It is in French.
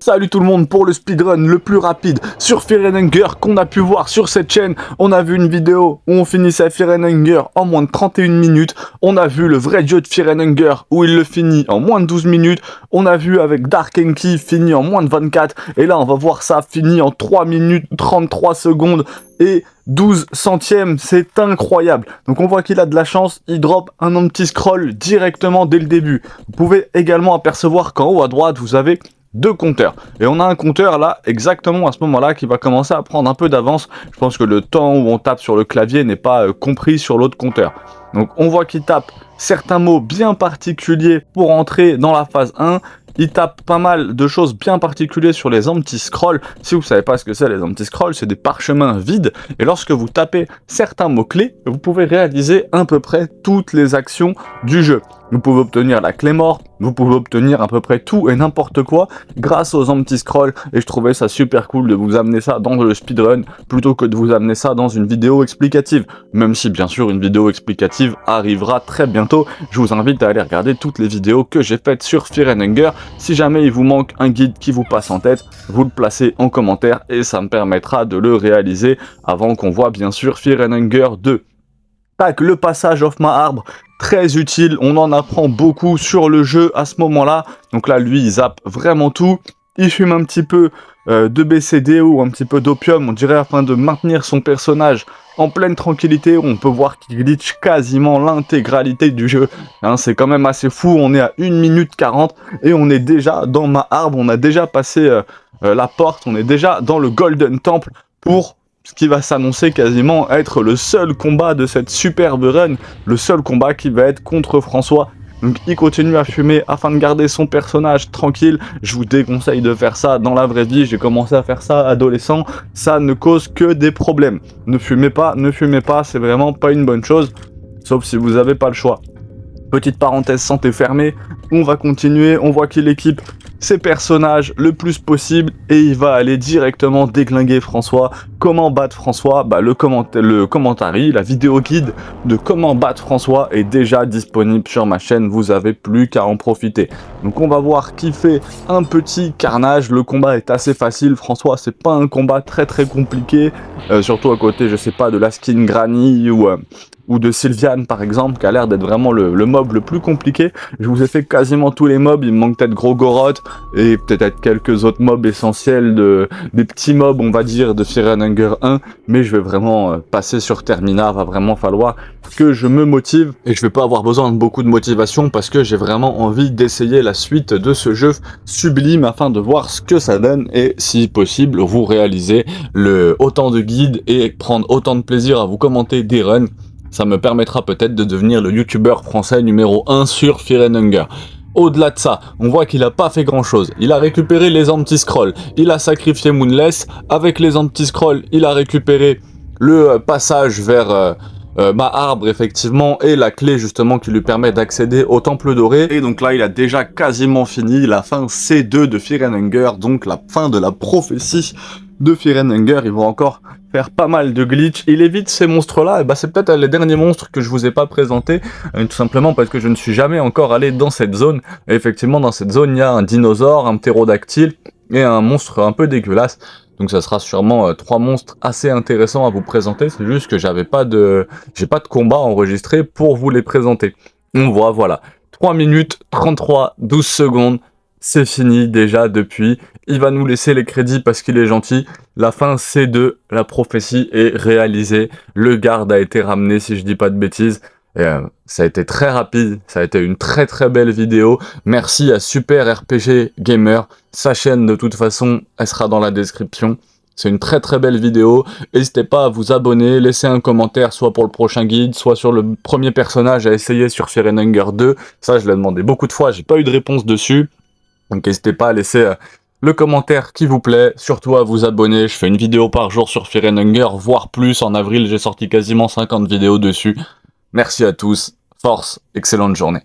Salut tout le monde pour le speedrun le plus rapide sur Fear & Hunger qu'on a pu voir sur cette chaîne. On a vu une vidéo où on finissait Fear & Hunger en moins de 31 minutes. On a vu le vrai jeu de Fear & Hunger où il le finit en moins de 12 minutes. On a vu avec Dark Enki fini en moins de 24. Et là on va voir ça fini en 3 minutes 33 secondes et 12 centièmes. C'est incroyable. Donc on voit qu'il a de la chance. Il drop un anti-scroll directement dès le début. Vous pouvez également apercevoir qu'en haut à droite vous avez deux compteurs. Et on a un compteur là, exactement à ce moment-là, qui va commencer à prendre un peu d'avance. Je pense que le temps où on tape sur le clavier n'est pas compris sur l'autre compteur. Donc on voit qu'il tape certains mots bien particuliers pour entrer dans la phase 1. Il tape pas mal de choses bien particulières sur les anti-scrolls. Si vous ne savez pas ce que c'est les anti-scrolls, c'est des parchemins vides. Et lorsque vous tapez certains mots-clés, vous pouvez réaliser à peu près toutes les actions du jeu. Vous pouvez obtenir la clé morte, vous pouvez obtenir à peu près tout et n'importe quoi grâce aux anti-scrolls. Et je trouvais ça super cool de vous amener ça dans le speedrun plutôt que de vous amener ça dans une vidéo explicative. Même si bien sûr une vidéo explicative arrivera très bientôt. Je vous invite à aller regarder toutes les vidéos que j'ai faites sur Fear & Hunger. Si jamais il vous manque un guide qui vous passe en tête, vous le placez en commentaire et ça me permettra de le réaliser avant qu'on voit bien sûr Fear & Hunger 2. Tac, le passage off my arbre, très utile, on en apprend beaucoup sur le jeu à ce moment-là. Donc là, lui, il zappe vraiment tout. Il fume un petit peu de BCD ou un petit peu d'opium, on dirait, afin de maintenir son personnage en pleine tranquillité. On peut voir qu'il glitch quasiment l'intégralité du jeu. Hein, c'est quand même assez fou, on est à 1 minute 40 et on est déjà dans ma arbre, on a déjà passé la porte, on est déjà dans le Golden Temple pour ce qui va s'annoncer quasiment être le seul combat de cette superbe run, le seul combat qui va être contre François. Donc il continue à fumer afin de garder son personnage tranquille. Je vous déconseille de faire ça dans la vraie vie, j'ai commencé à faire ça adolescent, ça ne cause que des problèmes. Ne fumez pas, c'est vraiment pas une bonne chose, sauf si vous n'avez pas le choix. Petite parenthèse santé fermée, on va continuer, on voit qu'il équipe ses personnages le plus possible et il va aller directement déglinguer François. Comment battre François? Le commentary, la vidéo guide de comment battre François est déjà disponible sur ma chaîne, vous avez plus qu'à en profiter. Donc on va voir qui fait un petit carnage, le combat est assez facile, François c'est pas un combat très compliqué, surtout à côté je sais pas de la skin Granny ou de Sylviane par exemple, qui a l'air d'être vraiment le mob le plus compliqué. Je vous ai fait quasiment tous les mobs, il me manque peut-être Grogoroth et peut-être quelques autres mobs essentiels, des petits mobs on va dire de Fear & Hunger 1, mais je vais vraiment passer sur Termina, va vraiment falloir que je me motive, et je vais pas avoir besoin de beaucoup de motivation parce que j'ai vraiment envie d'essayer la suite de ce jeu sublime afin de voir ce que ça donne et si possible vous réaliser autant de guides et prendre autant de plaisir à vous commenter des runs. Ça me permettra peut-être de devenir le youtubeur français numéro 1 sur Fear & Hunger. Au-delà de ça, on voit qu'il a pas fait grand chose. Il a récupéré les anti-scrolls, il a sacrifié Moonless. Avec les anti-scrolls, il a récupéré le passage vers ma arbre effectivement et la clé justement qui lui permet d'accéder au temple doré. Et donc là, il a déjà quasiment fini la fin C2 de Fear & Hunger, donc la fin de la prophétie de Fear & Hunger. Il va encore faire pas mal de glitch. Il évite ces monstres-là, et c'est peut-être les derniers monstres que je vous ai pas présentés, tout simplement parce que je ne suis jamais encore allé dans cette zone. Et effectivement, dans cette zone, il y a un dinosaure, un ptérodactyle et un monstre un peu dégueulasse. Donc ça sera sûrement 3 monstres assez intéressants à vous présenter. C'est juste que j'ai pas de combat enregistré pour vous les présenter. On voit, voilà, 3 minutes 33, 12 secondes. C'est fini déjà depuis. Il va nous laisser les crédits parce qu'il est gentil. La fin C2, la prophétie est réalisée. Le garde a été ramené si je dis pas de bêtises. Et, ça a été très rapide, ça a été une très belle vidéo. Merci à Super RPG Gamer. Sa chaîne de toute façon, elle sera dans la description. C'est une très belle vidéo. N'hésitez pas à vous abonner, laisser un commentaire soit pour le prochain guide, soit sur le premier personnage à essayer sur Fear & Hunger 2. Ça je l'ai demandé beaucoup de fois, j'ai pas eu de réponse dessus. Donc n'hésitez pas à laisser le commentaire qui vous plaît, surtout à vous abonner. Je fais une vidéo par jour sur Fear & Hunger, voire plus. En avril, j'ai sorti quasiment 50 vidéos dessus. Merci à tous, force, excellente journée.